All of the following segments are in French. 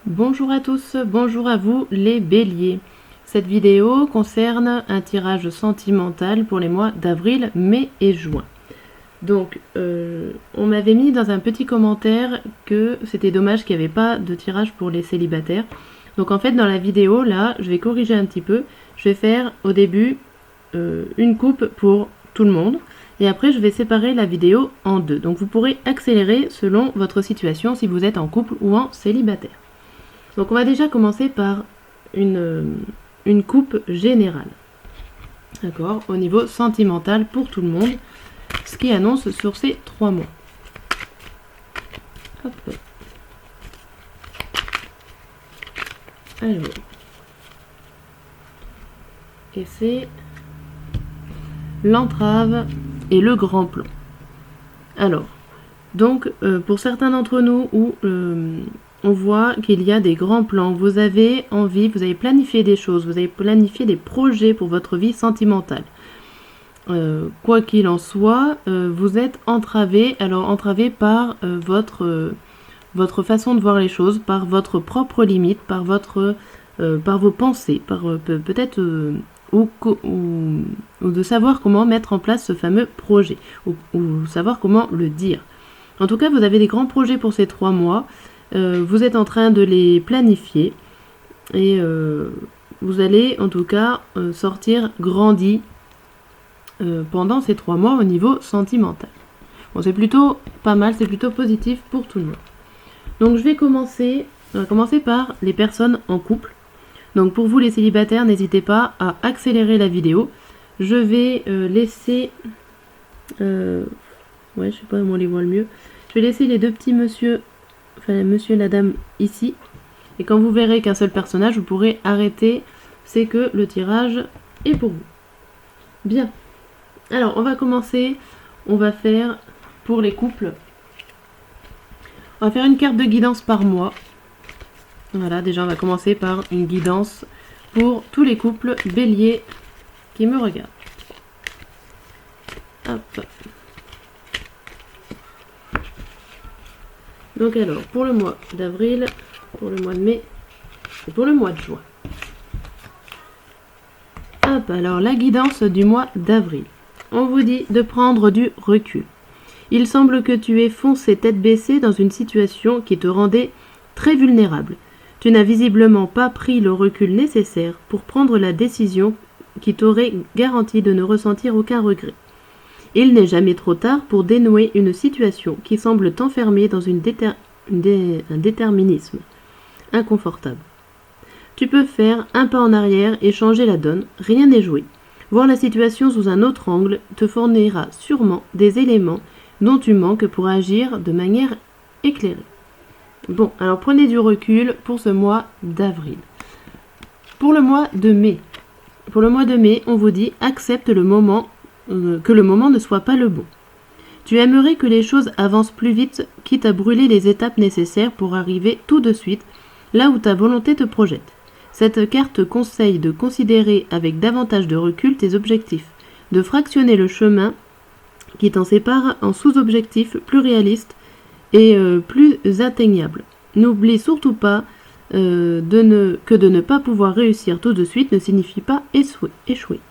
Bonjour à tous, bonjour à vous les béliers. Cette vidéo concerne un tirage sentimental pour les mois d'avril, mai et juin. Donc, on m'avait mis dans un petit commentaire que c'était dommage qu'il n'y avait pas de tirage pour les célibataires. Donc en fait, dans la vidéo, là, je vais corriger un petit peu. Je vais faire au début une coupe pour tout le monde. Et après, je vais séparer la vidéo en deux. Donc vous pourrez accélérer selon votre situation si vous êtes en couple ou en célibataire. Donc on va déjà commencer par une coupe générale. D'accord, au niveau sentimental pour tout le monde, ce qui annonce sur ces 3 mois. Hop. Alors. Et c'est l'entrave et le grand plan. Alors, donc pour certains d'entre nous où on voit qu'il y a des grands plans, vous avez envie, vous avez planifié des choses, vous avez planifié des projets pour votre vie sentimentale. Quoi qu'il en soit, vous êtes entravé, alors entravé par votre façon de voir les choses, par votre propre limite, par vos pensées, par peut-être ou de savoir comment mettre en place ce fameux projet, ou savoir comment le dire. En tout cas, vous avez des grands projets pour ces 3 mois. Vous êtes en train de les planifier et vous allez en tout cas sortir grandi pendant ces 3 mois au niveau sentimental. Bon, c'est plutôt pas mal, c'est plutôt positif pour tout le monde. Donc on va commencer par les personnes en couple. Donc pour vous les célibataires, n'hésitez pas à accélérer la vidéo. Je vais laisser... je sais pas comment on les voit le mieux. Je vais laisser les deux petits monsieur et la dame ici. Et quand vous verrez qu'un seul personnage, vous pourrez arrêter. C'est que le tirage est pour vous. Bien. Alors, on va commencer. On va faire pour les couples. On va faire une carte de guidance par mois. Voilà, déjà on va commencer par une guidance pour tous les couples béliers qui me regardent. Hop. Donc alors, pour le mois d'avril, pour le mois de mai et pour le mois de juin. Hop, alors la guidance du mois d'avril. On vous dit de prendre du recul. Il semble que tu aies foncé tête baissée dans une situation qui te rendait très vulnérable. Tu n'as visiblement pas pris le recul nécessaire pour prendre la décision qui t'aurait garanti de ne ressentir aucun regret. Il n'est jamais trop tard pour dénouer une situation qui semble t'enfermer dans un déterminisme inconfortable. Tu peux faire un pas en arrière et changer la donne, rien n'est joué. Voir la situation sous un autre angle te fournira sûrement des éléments dont tu manques pour agir de manière éclairée. Bon, alors prenez du recul pour ce mois d'avril. Pour le mois de mai, on vous dit accepte le moment que le moment ne soit pas le bon. Tu aimerais que les choses avancent plus vite, quitte à brûler les étapes nécessaires pour arriver tout de suite là où ta volonté te projette. Cette carte conseille de considérer avec davantage de recul tes objectifs, de fractionner le chemin qui t'en sépare en sous-objectifs plus réalistes et plus atteignables. N'oublie surtout pas que de ne pas pouvoir réussir tout de suite ne signifie pas échouer.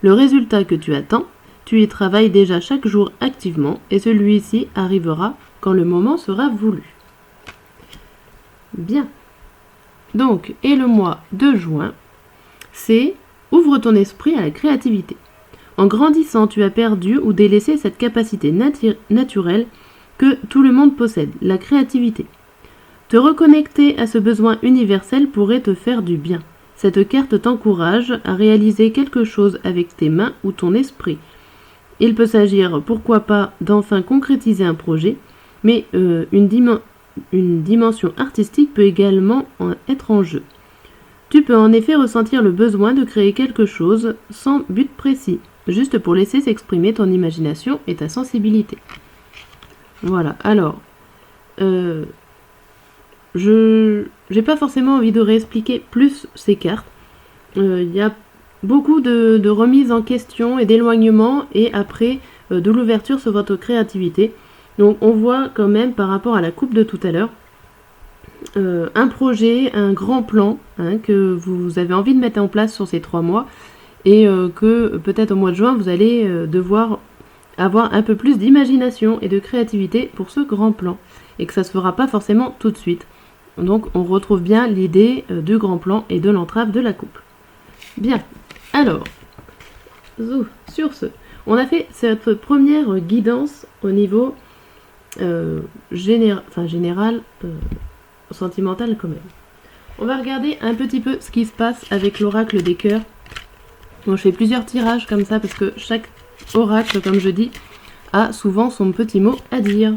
Le résultat que tu attends, tu y travailles déjà chaque jour activement et celui-ci arrivera quand le moment sera voulu. Bien. Donc, et le mois de juin, c'est ouvre ton esprit à la créativité. En grandissant, tu as perdu ou délaissé cette capacité naturelle que tout le monde possède, la créativité. Te reconnecter à ce besoin universel pourrait te faire du bien. Cette carte t'encourage à réaliser quelque chose avec tes mains ou ton esprit. Il peut s'agir, pourquoi pas, d'enfin concrétiser un projet, mais une dimension artistique peut également être en jeu. Tu peux en effet ressentir le besoin de créer quelque chose sans but précis, juste pour laisser s'exprimer ton imagination et ta sensibilité. Voilà, alors, je n'ai pas forcément envie de réexpliquer plus ces cartes. Il y a beaucoup de remises en question et d'éloignement et après de l'ouverture sur votre créativité. Donc on voit quand même par rapport à la coupe de tout à l'heure un projet, un grand plan que vous avez envie de mettre en place sur ces 3 mois et que peut-être au mois de juin, vous allez devoir avoir un peu plus d'imagination et de créativité pour ce grand plan et que ça ne se fera pas forcément tout de suite. Donc on retrouve bien l'idée du grand plan et de l'entrave de la couple. Bien, alors, sur ce, on a fait cette première guidance au niveau général, sentimental quand même. On va regarder un petit peu ce qui se passe avec l'oracle des cœurs. Bon, je fais plusieurs tirages comme ça parce que chaque oracle, comme je dis, a souvent son petit mot à dire.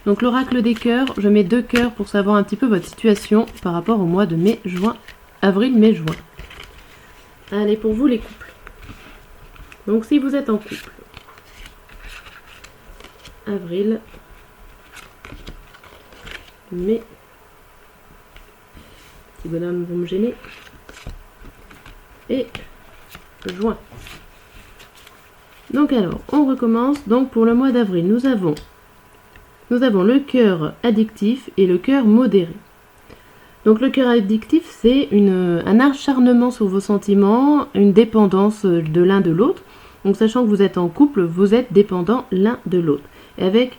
Donc l'oracle des cœurs, je mets 2 cœurs pour savoir un petit peu votre situation par rapport au mois de mai, juin, avril, mai, juin. Allez, pour vous les couples. Donc si vous êtes en couple, avril, mai, petit bonhomme, vous me gênez, et juin. Donc alors, on recommence. Donc pour le mois d'avril, nous avons le cœur addictif et le cœur modéré. Donc le cœur addictif, c'est un acharnement sur vos sentiments, une dépendance de l'un de l'autre. Donc sachant que vous êtes en couple, vous êtes dépendants l'un de l'autre. Et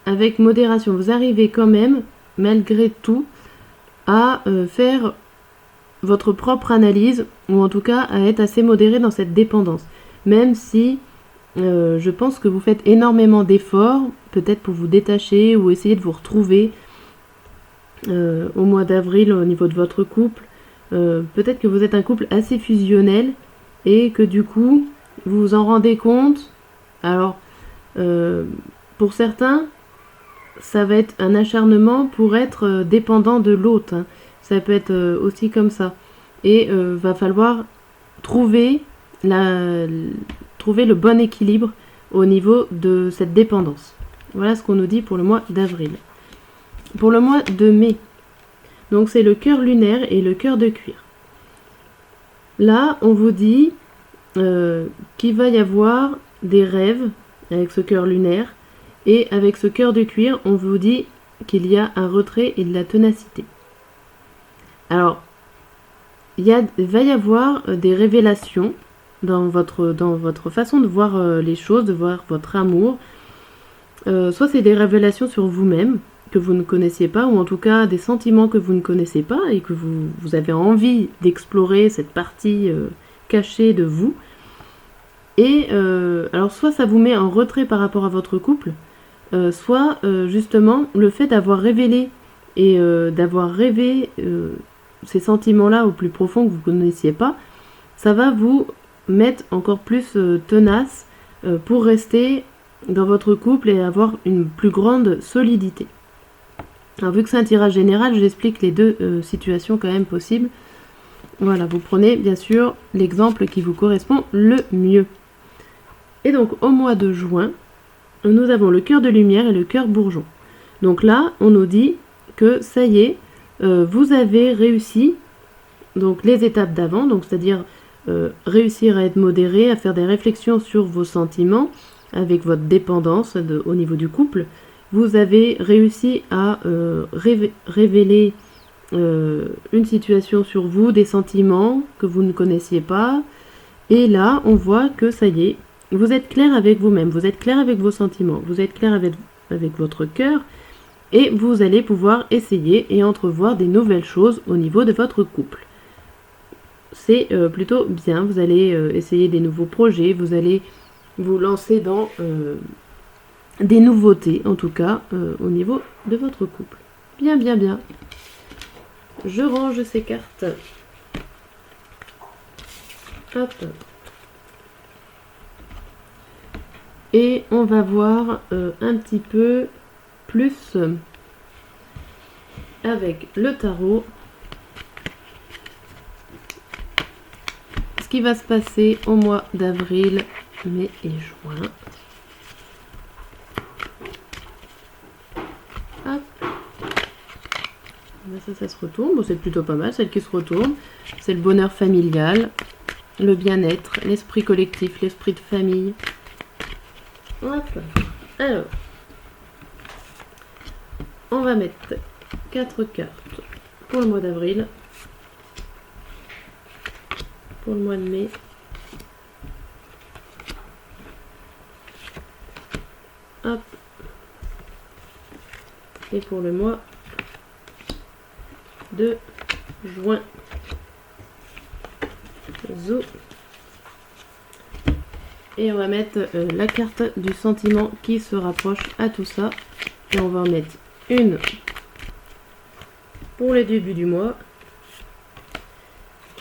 avec modération, vous arrivez quand même, malgré tout, à faire votre propre analyse, ou en tout cas à être assez modéré dans cette dépendance. Même si je pense que vous faites énormément d'efforts, peut-être pour vous détacher ou essayer de vous retrouver au mois d'avril au niveau de votre couple. Peut-être que vous êtes un couple assez fusionnel et que du coup, vous vous en rendez compte. Alors, pour certains, ça va être un acharnement pour être dépendant de l'autre. Ça peut être aussi comme ça. Et va falloir trouver le bon équilibre au niveau de cette dépendance. Voilà ce qu'on nous dit pour le mois d'avril. Pour le mois de mai, donc c'est le cœur lunaire et le cœur de cuir. Là, on vous dit qu'il va y avoir des rêves avec ce cœur lunaire et avec ce cœur de cuir, on vous dit qu'il y a un retrait et de la ténacité. Alors, il va y avoir des révélations dans votre façon de voir les choses, de voir votre amour. Soit c'est des révélations sur vous-même que vous ne connaissiez pas, ou en tout cas des sentiments que vous ne connaissez pas et que vous avez envie d'explorer cette partie cachée de vous. Et alors soit ça vous met en retrait par rapport à votre couple, soit justement le fait d'avoir révélé et d'avoir rêvé ces sentiments-là au plus profond que vous ne connaissiez pas, ça va vous mettre encore plus tenace pour rester dans votre couple et avoir une plus grande solidité. Alors vu que c'est un tirage général, j'explique les deux situations quand même possibles. Voilà, vous prenez bien sûr l'exemple qui vous correspond le mieux. Et donc au mois de juin, nous avons le cœur de lumière et le cœur bourgeon. Donc là, on nous dit que ça y est, vous avez réussi donc les étapes d'avant, donc c'est-à-dire réussir à être modéré, à faire des réflexions sur vos sentiments avec votre dépendance au niveau du couple. Vous avez réussi à révéler une situation sur vous, des sentiments que vous ne connaissiez pas. Et là, on voit que ça y est, vous êtes clair avec vous-même, vous êtes clair avec vos sentiments, vous êtes clair avec votre cœur. Et vous allez pouvoir essayer et entrevoir des nouvelles choses au niveau de votre couple. C'est plutôt bien, vous allez essayer des nouveaux projets, vous allez vous lancer dans des nouveautés, en tout cas, au niveau de votre couple. Bien, bien, bien. Je range ces cartes. Hop. Et on va voir un petit peu plus avec le tarot ce qui va se passer au mois d'avril, mai et juin. Hop. Ça se retourne. Bon, c'est plutôt pas mal, celle qui se retourne. C'est le bonheur familial, le bien-être, l'esprit collectif, l'esprit de famille. Hop. Alors, on va mettre 4 cartes pour le mois d'avril, pour le mois de mai, hop, et pour le mois de juin. Zo. Et on va mettre la carte du sentiment qui se rapproche à tout ça. Et on va en mettre une pour le début du mois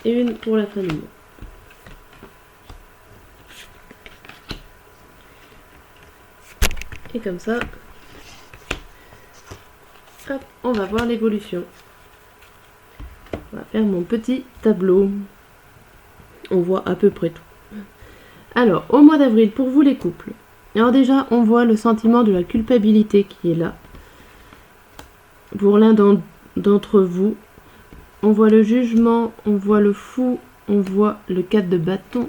et une pour la fin du mois. Et comme ça, hop, on va voir l'évolution. On va faire mon petit tableau. On voit à peu près tout. Alors, au mois d'avril, pour vous les couples. Alors déjà, on voit le sentiment de la culpabilité qui est là. Pour l'un d'entre vous, on voit le jugement, on voit le fou, on voit le 4 de bâton,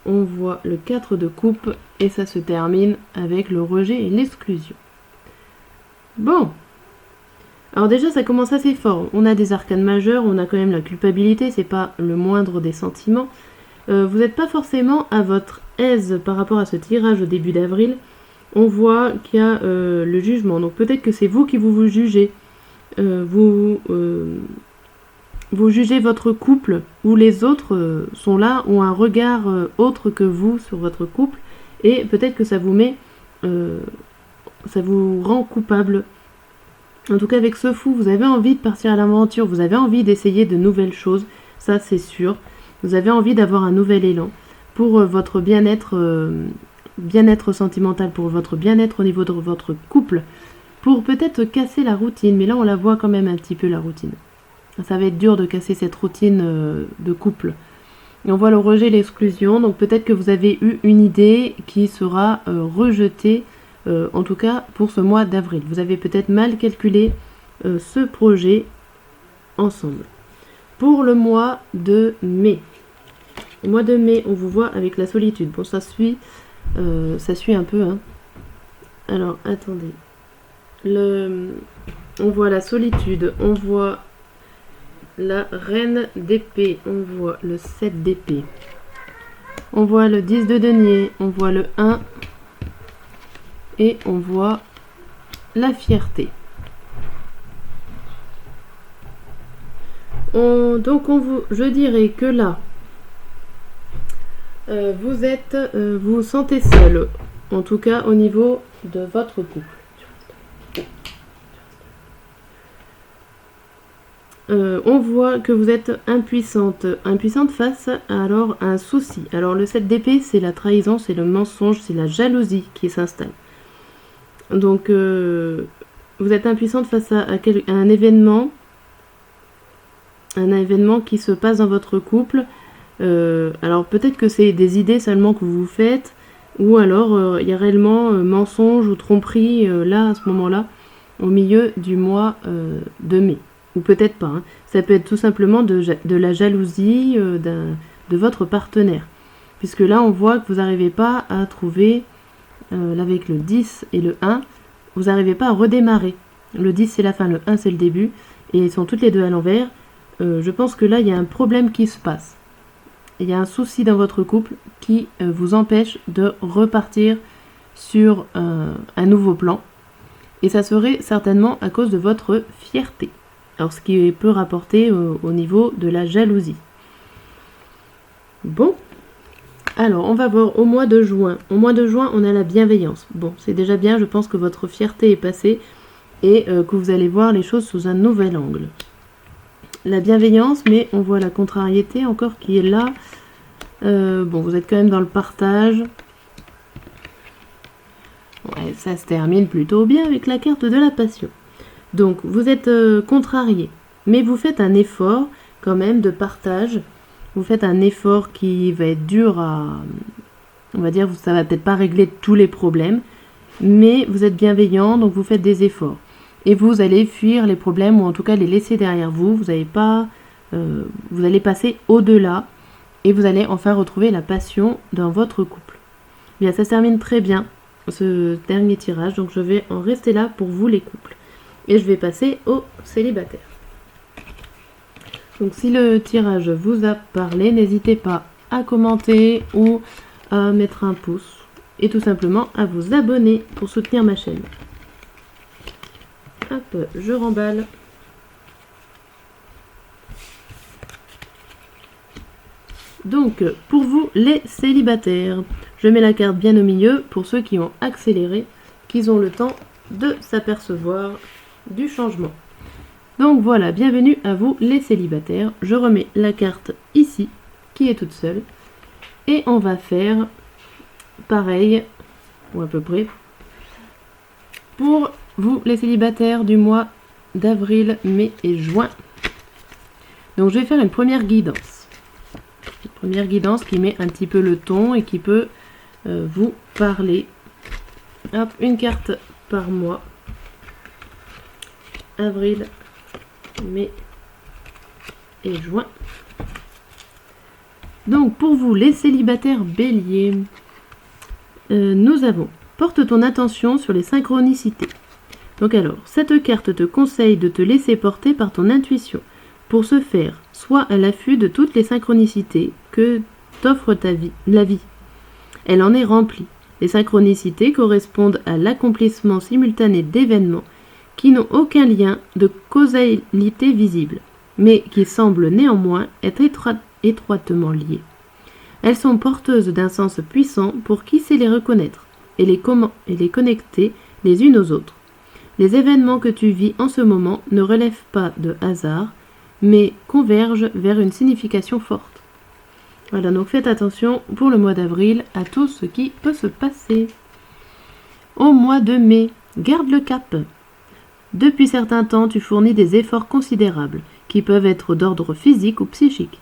on voit le 4 de coupe, et ça se termine avec le rejet et l'exclusion. Bon. Alors déjà, ça commence assez fort. On a des arcanes majeures, on a quand même la culpabilité, c'est pas le moindre des sentiments. Vous n'êtes pas forcément à votre aise par rapport à ce tirage au début d'avril. On voit qu'il y a le jugement. Donc peut-être que c'est vous qui vous jugez. Vous jugez votre couple, ou les autres sont là, ont un regard autre que vous sur votre couple. Et peut-être que ça vous met... ça vous rend coupable. En tout cas, avec ce fou, vous avez envie de partir à l'aventure. Vous avez envie d'essayer de nouvelles choses. Ça, c'est sûr. Vous avez envie d'avoir un nouvel élan pour votre bien-être sentimental, pour votre bien-être au niveau de votre couple, pour peut-être casser la routine. Mais là, on la voit quand même un petit peu, la routine. Ça va être dur de casser cette routine de couple. Et on voit le rejet, l'exclusion. Donc peut-être que vous avez eu une idée qui sera rejetée, en tout cas pour ce mois d'avril. Vous avez peut-être mal calculé ce projet ensemble. Pour le mois de mai. Au mois de mai, on vous voit avec la solitude. Bon, ça suit un peu. Hein. Alors, attendez. On voit la solitude, on voit la reine d'épée, on voit le 7 d'épée. On voit le 10 de denier, on voit le 1 et on voit la fierté. Je dirais que là, vous vous sentez seul, en tout cas au niveau de votre couple. On voit que vous êtes impuissante face à un souci. Alors le 7 d'épée, c'est la trahison, c'est le mensonge, c'est la jalousie qui s'installe. Donc vous êtes impuissante face à un événement qui se passe dans votre couple. Alors peut-être que c'est des idées seulement que vous vous faites, ou alors il y a réellement mensonge ou tromperie là à ce moment-là au milieu du mois de mai, ou peut-être pas, hein. Ça peut être tout simplement de la jalousie de votre partenaire, puisque là on voit que vous n'arrivez pas à trouver là avec le 10 et le 1, vous n'arrivez pas à redémarrer. Le 10 c'est la fin, le 1 c'est le début, et ils sont toutes les deux à l'envers. Je pense que là il y a un problème qui se passe. Il y a un souci dans votre couple qui vous empêche de repartir sur un nouveau plan. Et ça serait certainement à cause de votre fierté. Alors ce qui peut rapporter au niveau de la jalousie. Bon. Alors on va voir au mois de juin. Au mois de juin, on a la bienveillance. Bon, c'est déjà bien, je pense que votre fierté est passée et que vous allez voir les choses sous un nouvel angle. La bienveillance, mais on voit la contrariété encore qui est là. Bon, vous êtes quand même dans le partage. Ouais, ça se termine plutôt bien avec la carte de la passion. Donc, vous êtes contrarié, mais vous faites un effort quand même de partage. Vous faites un effort qui va être dur on va dire, ça va peut-être pas régler tous les problèmes, mais vous êtes bienveillant, donc vous faites des efforts. Et vous allez fuir les problèmes, ou en tout cas les laisser derrière vous. Vous allez passer au-delà, et vous allez enfin retrouver la passion dans votre couple. Bien, ça se termine très bien, ce dernier tirage, donc je vais en rester là pour vous les couples. Et je vais passer aux célibataires. Donc si le tirage vous a parlé, n'hésitez pas à commenter ou à mettre un pouce et tout simplement à vous abonner pour soutenir ma chaîne. Hop, je remballe. Donc, pour vous, les célibataires, je mets la carte bien au milieu pour ceux qui ont accéléré, qui ont le temps de s'apercevoir du changement. Donc voilà, bienvenue à vous les célibataires. Je remets la carte ici, qui est toute seule. Et on va faire pareil, ou à peu près, pour vous les célibataires du mois d'avril, mai et juin. Donc je vais faire une première guidance. Une première guidance qui met un petit peu le ton et qui peut vous parler. Hop, une carte par mois. Avril, mai et juin. Donc pour vous les célibataires béliers, nous avons porte ton attention sur les synchronicités. Donc alors, cette carte te conseille de te laisser porter par ton intuition. Pour ce faire, sois à l'affût de toutes les synchronicités que t'offre la vie. Elle en est remplie. Les synchronicités correspondent à l'accomplissement simultané d'événements qui n'ont aucun lien de causalité visible, mais qui semblent néanmoins être étroitement liées. Elles sont porteuses d'un sens puissant pour qui sait les reconnaître et les connecter les unes aux autres. Les événements que tu vis en ce moment ne relèvent pas de hasard, mais convergent vers une signification forte. Voilà, donc faites attention pour le mois d'avril à tout ce qui peut se passer. Au mois de mai, garde le cap. Depuis certains temps, tu fournis des efforts considérables, qui peuvent être d'ordre physique ou psychique.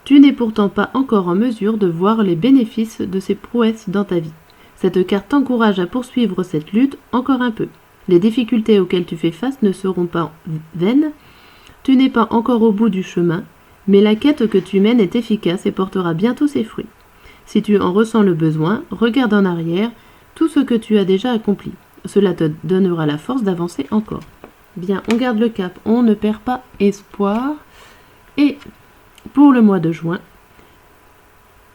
Tu n'es pourtant pas encore en mesure de voir les bénéfices de ces prouesses dans ta vie. Cette carte t'encourage à poursuivre cette lutte encore un peu. Les difficultés auxquelles tu fais face ne seront pas vaines. Tu n'es pas encore au bout du chemin, mais la quête que tu mènes est efficace et portera bientôt ses fruits. Si tu en ressens le besoin, regarde en arrière tout ce que tu as déjà accompli. Cela te donnera la force d'avancer encore. Bien, on garde le cap, on ne perd pas espoir. Et pour le mois de juin,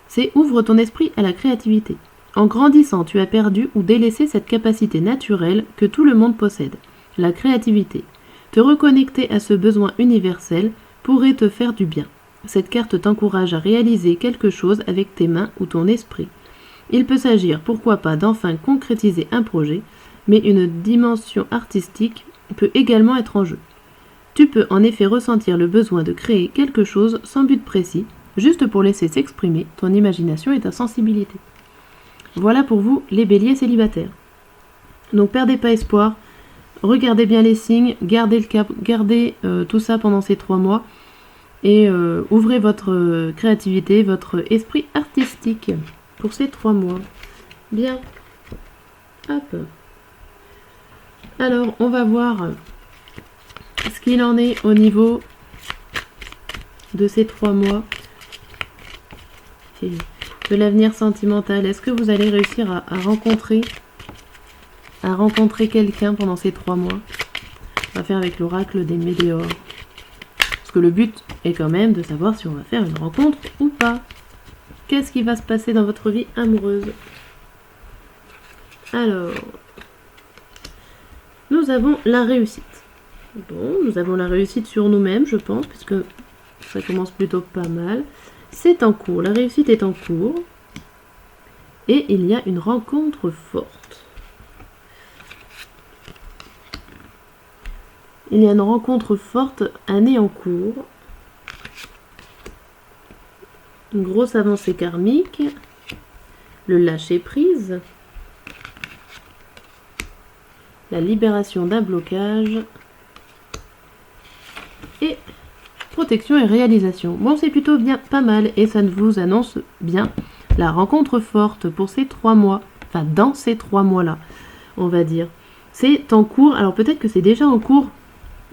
c'est ouvre ton esprit à la créativité. En grandissant, tu as perdu ou délaissé cette capacité naturelle que tout le monde possède, la créativité. Te reconnecter à ce besoin universel pourrait te faire du bien. Cette carte t'encourage à réaliser quelque chose avec tes mains ou ton esprit. Il peut s'agir, pourquoi pas, d'enfin concrétiser un projet, mais une dimension artistique peut également être en jeu. Tu peux en effet ressentir le besoin de créer quelque chose sans but précis, juste pour laisser s'exprimer ton imagination et ta sensibilité. Voilà pour vous les béliers célibataires. Donc perdez pas espoir, regardez bien les signes, gardez le cap, gardez tout ça pendant ces 3 mois et ouvrez votre créativité, votre esprit artistique pour ces 3 mois. Bien. Hop. Alors, on va voir ce qu'il en est au niveau de ces 3 mois de l'avenir sentimental. Est-ce que vous allez réussir à rencontrer quelqu'un pendant ces 3 mois? On va faire avec l'oracle des météores. Parce que le but est quand même de savoir si on va faire une rencontre ou pas. Qu'est-ce qui va se passer dans votre vie amoureuse? Alors, nous avons la réussite. Bon, nous avons la réussite sur nous-mêmes, je pense, puisque ça commence plutôt pas mal. C'est en cours, la réussite est en cours. Et il y a une rencontre forte. Il y a une rencontre forte, année en cours. Une grosse avancée karmique. Le lâcher-prise. La libération d'un blocage. Et protection et réalisation. Bon, c'est plutôt bien, pas mal. Et ça vous annonce bien la rencontre forte pour ces 3 mois. Enfin, dans ces 3 mois-là, on va dire. C'est en cours. Alors, peut-être que c'est déjà en cours.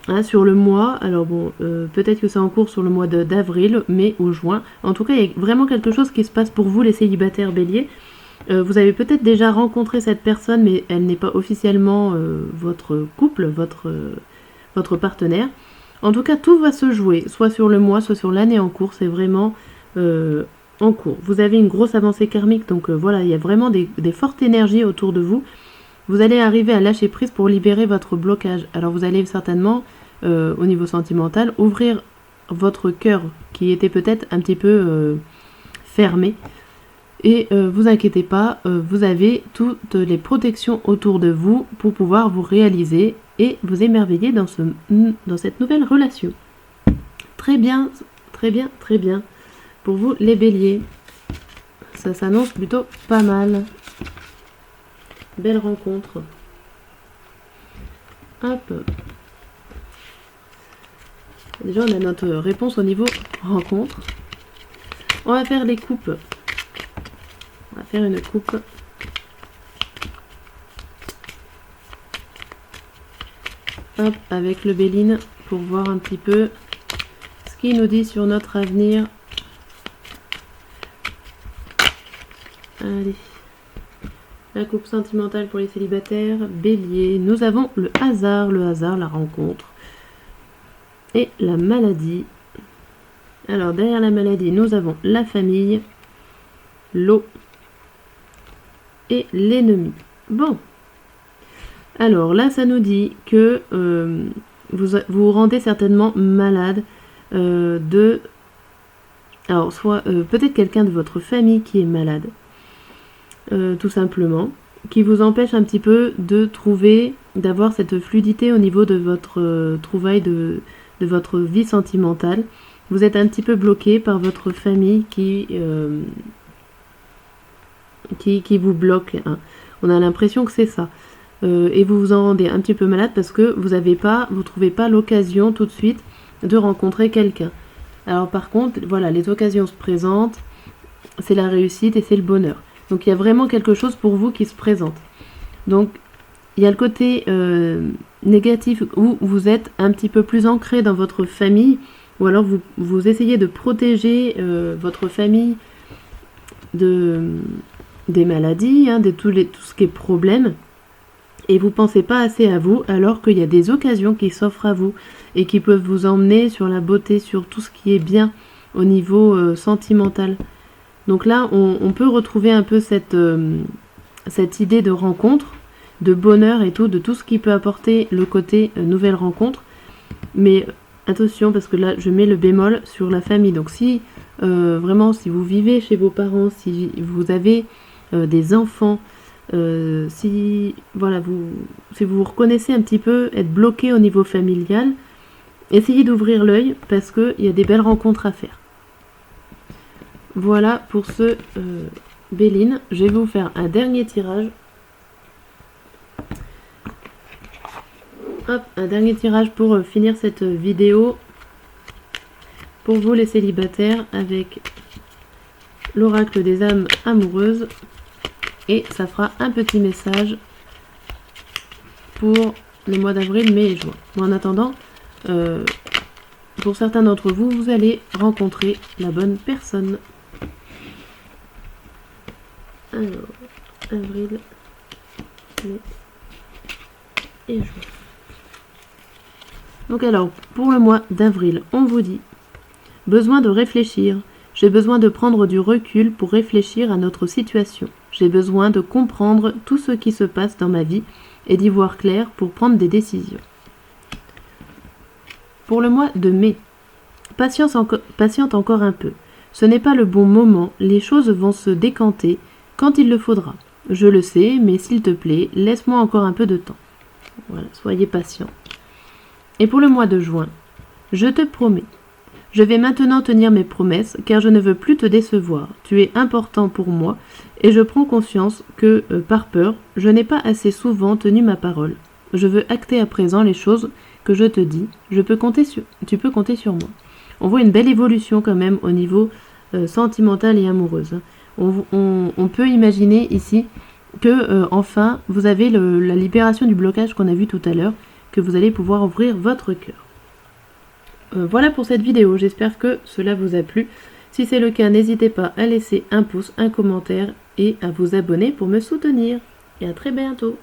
Hein, sur le mois, alors bon, peut-être que c'est en cours sur le mois d'avril, mai ou juin. En tout cas, il y a vraiment quelque chose qui se passe pour vous, les célibataires béliers. Vous avez peut-être déjà rencontré cette personne, mais elle n'est pas officiellement votre couple, votre partenaire. En tout cas, tout va se jouer, soit sur le mois, soit sur l'année en cours. C'est vraiment en cours. Vous avez une grosse avancée karmique, donc voilà, il y a vraiment des fortes énergies autour de vous. Vous allez arriver à lâcher prise pour libérer votre blocage. Alors vous allez certainement, au niveau sentimental, ouvrir votre cœur qui était peut-être un petit peu fermé. Et vous inquiétez pas, vous avez toutes les protections autour de vous pour pouvoir vous réaliser et vous émerveiller dans cette nouvelle relation. Très bien, très bien, très bien. Pour vous, les béliers, ça s'annonce plutôt pas mal. Belle rencontre. Hop. Déjà, on a notre réponse au niveau rencontre. On va faire les coupes. On va faire une coupe. Hop, avec le Béline pour voir un petit peu ce qu'il nous dit sur notre avenir. Allez. La coupe sentimentale pour les célibataires. Bélier. Nous avons le hasard, la rencontre. Et la maladie. Alors, derrière la maladie, nous avons la famille, l'eau et l'ennemi. Bon. Alors là, ça nous dit que vous vous rendez certainement malade alors, soit peut-être quelqu'un de votre famille qui est malade, tout simplement, qui vous empêche un petit peu d'avoir cette fluidité au niveau de votre trouvaille, de votre vie sentimentale. Vous êtes un petit peu bloqué par votre famille qui vous bloque. Hein. On a l'impression que c'est ça. Et vous vous en rendez un petit peu malade parce que vous trouvez pas l'occasion tout de suite de rencontrer quelqu'un. Alors par contre, voilà, les occasions se présentent, c'est la réussite et c'est le bonheur. Donc il y a vraiment quelque chose pour vous qui se présente. Donc il y a le côté négatif où vous êtes un petit peu plus ancré dans votre famille, ou alors vous essayez de protéger votre famille des maladies, hein, de tout ce qui est problème, et vous pensez pas assez à vous, alors qu'il y a des occasions qui s'offrent à vous et qui peuvent vous emmener sur la beauté, sur tout ce qui est bien au niveau sentimental. Donc là, on peut retrouver un peu cette idée de rencontre, de bonheur et tout, de tout ce qui peut apporter le côté nouvelle rencontre. Mais attention, parce que là, je mets le bémol sur la famille. Donc si vraiment, si vous vivez chez vos parents, si vous avez des enfants, si vous reconnaissez un petit peu être bloqué au niveau familial, essayez d'ouvrir l'œil parce qu'il y a des belles rencontres à faire. Voilà pour ce Béline. Je vais vous faire un dernier tirage. Hop, un dernier tirage pour finir cette vidéo. Pour vous les célibataires avec l'oracle des âmes amoureuses. Et ça fera un petit message pour le mois d'avril, mai et juin. En attendant, pour certains d'entre vous, vous allez rencontrer la bonne personne. Alors, avril, mai et juin. Donc alors, pour le mois d'avril, on vous dit « Besoin de réfléchir. J'ai besoin de prendre du recul pour réfléchir à notre situation. J'ai besoin de comprendre tout ce qui se passe dans ma vie et d'y voir clair pour prendre des décisions. » Pour le mois de mai, patiente encore un peu. Ce n'est pas le bon moment, les choses vont se décanter quand il le faudra. Je le sais, mais s'il te plaît, laisse-moi encore un peu de temps. Voilà, soyez patient. Et pour le mois de juin, je te promets. Je vais maintenant tenir mes promesses car je ne veux plus te décevoir. Tu es important pour moi et je prends conscience que, par peur, je n'ai pas assez souvent tenu ma parole. Je veux acter à présent les choses que je te dis. Tu peux compter sur moi. On voit une belle évolution quand même au niveau sentimental et amoureuse. On peut imaginer ici que enfin vous avez la libération du blocage qu'on a vu tout à l'heure, que vous allez pouvoir ouvrir votre cœur. Voilà pour cette vidéo, j'espère que cela vous a plu. Si c'est le cas, n'hésitez pas à laisser un pouce, un commentaire et à vous abonner pour me soutenir. Et à très bientôt.